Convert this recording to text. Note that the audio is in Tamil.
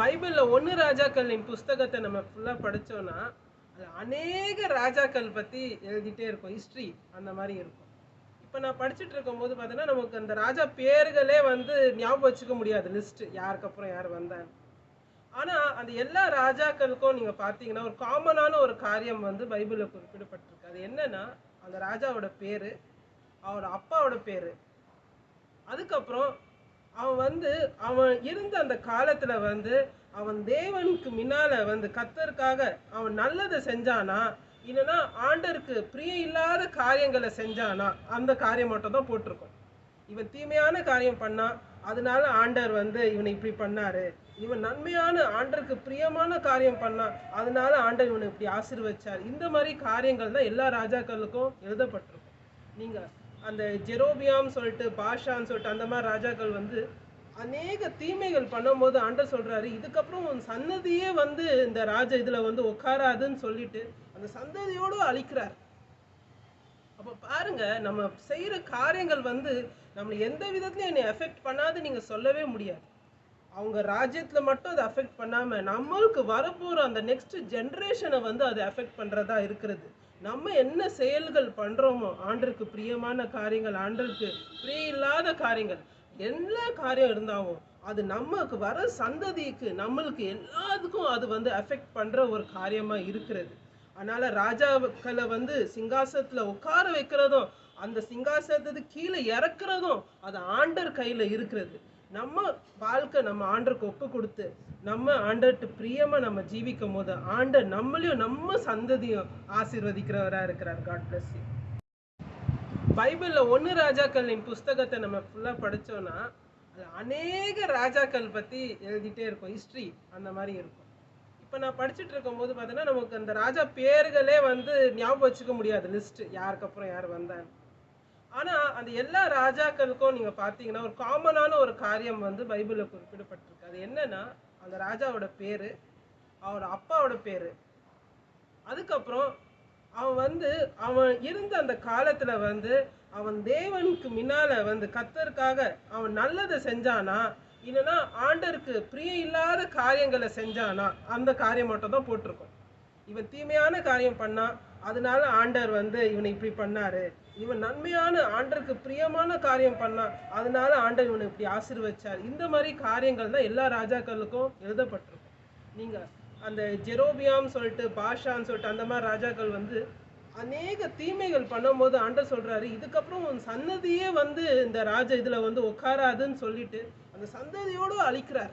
பைபிள்ல ஒன்னு ராஜாக்களின் புஸ்தகத்தை நம்ம ஃபுல்லா படிச்சோம்னா அது அநேக ராஜாக்கள் பத்தி எழுதிட்டே இருக்கும். ஹிஸ்டரி அந்த மாதிரி இருக்கும். இப்ப நான் படிச்சுட்டு இருக்கும்போது பார்த்தீங்கன்னா நமக்கு அந்த ராஜா பேர்களே ஞாபகம் வச்சுக்க முடியாது. லிஸ்ட் யாருக்கு அப்புறம் யார் வந்தாங்க. ஆனா அந்த எல்லா ராஜாக்களுக்கும் நீங்க பாத்தீங்கன்னா ஒரு காமனான ஒரு காரியம் பைபிள்ல குறிப்பிடப்பட்டிருக்கு. அது என்னன்னா அந்த ராஜாவோட பேரு, அவரோட அப்பாவோட பேரு, அதுக்கப்புறம் அவன் அவன் இருந்த அந்த காலத்துல அவன் தேவனுக்கு முன்னால கர்த்தருக்காக அவன் நல்லதை செஞ்சானா, இல்லைன்னா ஆண்டருக்கு பிரிய இல்லாத காரியங்களை செஞ்சானா, அந்த காரியம் மட்டும் தான் போட்டிருக்கும். இவன் தீமையான காரியம் பண்ணா, அதனால ஆண்டர் இவனை இப்படி பண்ணாரு. இவன் நன்மையான ஆண்டருக்கு பிரியமான காரியம் பண்ணா, அதனால ஆண்டர் இவனை இப்படி ஆசீர்வதிச்சார். இந்த மாதிரி காரியங்கள் தான் எல்லா ராஜாக்களுக்கும் எழுதப்பட்டிருக்கும். நீங்க அந்த ஜெரோபியாம் சொல்லிட்டு பாஷான்னு சொல்லிட்டு அந்த மாதிரி ராஜாக்கள் அநேக தீமைகள் பண்ணும்போது ஆண்டர் சொல்றாரு, இதுக்கப்புறம் உன் சன்னதியே இந்த ராஜா இதுல உட்காராதுன்னு சொல்லிட்டு அந்த சந்ததியோடு அழிக்கிறார். அப்ப பாருங்க, நம்ம செய்யற காரியங்கள் நம்மளை எந்த விதத்துலயும் என்னை எஃபெக்ட் பண்ணாது நீங்க சொல்லவே முடியாது. அவங்க ராஜ்யத்துல மட்டும் அதை அஃபெக்ட் பண்ணாம நம்மளுக்கு வரப்போற அந்த நெக்ஸ்ட் ஜெனரேஷனை அது அஃபெக்ட் பண்றதா இருக்கிறது. நம்ம என்ன செயல்கள் பண்றோமோ, ஆண்டருக்கு பிரியமான காரியங்கள், ஆண்டருக்கு பிரிய இல்லாத காரியங்கள், எல்லா காரியம் இருந்தாலும் அது நமக்கு வர சந்ததிக்கு நம்மளுக்கு எல்லாத்துக்கும் அது அஃபெக்ட் பண்ற ஒரு காரியமா இருக்கிறது. அதனால ராஜாக்களை சிங்காசனத்துல உட்கார வைக்கிறதும் அந்த சிங்காசனத்துக்கு கீழே இறக்குறதும் அது ஆண்டர் கையில இருக்கிறது. நம்ம வாழ்க்கை நம்ம ஆண்டருக்கு ஒப்பு கொடுத்து நம்ம ஆண்டர்கிட்ட பிரியமா நம்ம ஜீவிக்கும் போது ஆண்டர் நம்மளையும் நம்ம சந்ததியும் ஆசீர்வதிக்கிறவரா இருக்கிறார். God bless you. பைபிள்ல ஒன்னு ராஜாக்களின் புஸ்தகத்தை நம்ம ஃபுல்லா படிச்சோம்னா அது அநேக ராஜாக்கள் பத்தி எழுதிட்டே இருக்கும். ஹிஸ்டரி அந்த மாதிரி இருக்கும். இப்ப நான் படிச்சுட்டு இருக்கும்போது பார்த்தீங்கன்னா நமக்கு அந்த ராஜா பேர்களே ஞாபகம் வச்சுக்க முடியாது. லிஸ்ட் யாருக்கு அப்புறம் யார் வந்தாங்க. ஆனா அந்த எல்லா ராஜாக்களுக்கும் நீங்க பாத்தீங்கன்னா ஒரு காமனான ஒரு காரியம் பைபிள்ல குறிப்பிடப்பட்டிருக்கு. அது என்னன்னா அந்த ராஜாவோட பேரு, அவரோட அப்பாவோட பேரு, அதுக்கப்புறம் அவன் அவன் இருந்த அந்த காலத்துல அவன் தேவனுக்கு முன்னால கர்த்தருக்காக அவன் நல்லதை செஞ்சானா, இல்லைன்னா ஆண்டருக்கு பிரிய இல்லாத காரியங்களை செஞ்சானா, அந்த காரியம் மட்டும் தான் போட்டிருக்கும். இவன் தீமையான காரியம் பண்ணா, அதனால ஆண்டர் இவனை இப்படி பண்ணாரு. இவன் நன்மையான ஆண்டருக்கு பிரியமான காரியம் பண்ணா, அதனால ஆண்டர் இவனை இப்படி ஆசீர்வதிச்சார். இந்த மாதிரி காரியங்கள் தான் எல்லா ராஜாக்களுக்கும் எழுதப்பட்டிருக்கும். நீங்க அந்த ஜெரோபியாம் சொல்லிட்டு பாஷான்னு சொல்லிட்டு அந்த மாதிரி ராஜாக்கள் அநேக தீமைகள் பண்ணும்போது ஆண்டர் சொல்றாரு, இதுக்கப்புறம் உன் சன்னதியே இந்த ராஜா இதுல உட்காராதுன்னு சொல்லிட்டு அந்த சந்ததியோடு அழிக்கிறார்.